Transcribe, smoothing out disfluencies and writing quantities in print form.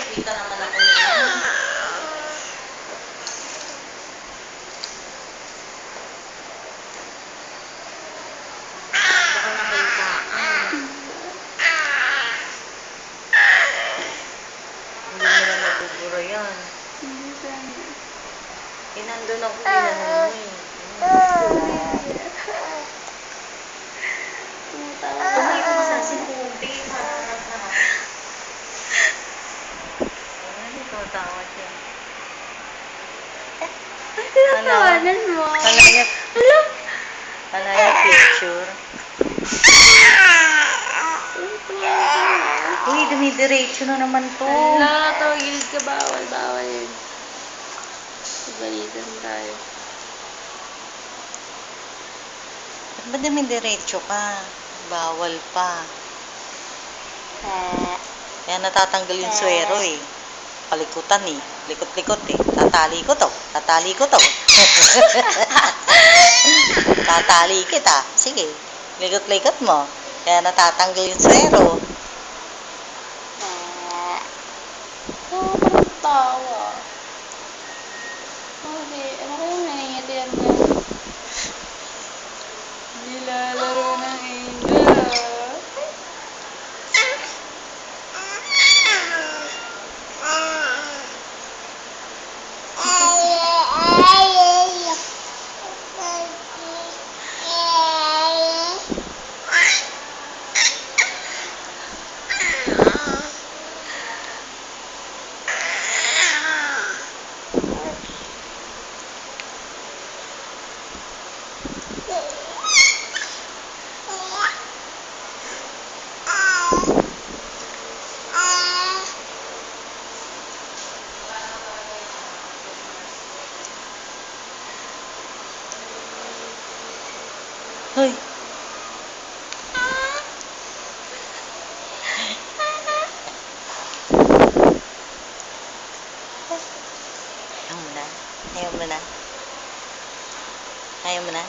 Kita naman ako niyan. Baka nakaitaan. Hindi nila mabubura yan. Hindi sana. Eh, nandun ako ginanong mo eh. Tumatawa. Tumayo ka sa sikunti. Harap na ako. Ano, tumatawa siya. Tinatawanan mo. Kala niya picture. Uy, dumidiretso na naman to. Wala, tawagilid ka. Bawal, bawal yun. Balitan tayo. Ba't dumidiretso ka? Bawal pa. Kaya natatanggal yung swero eh. Palikutan eh. Likot-likot eh. Tatali ko to. Tatali ko to. Tatali kita. Sige. Likot-likot mo. Kaya natatanggal yung swero. Parang tawa. Okay, ano kaya naningitian niya? Nilalaro ng angel. Hoy. Ayaw mo na? Ayaw mo na? Ayaw mo na?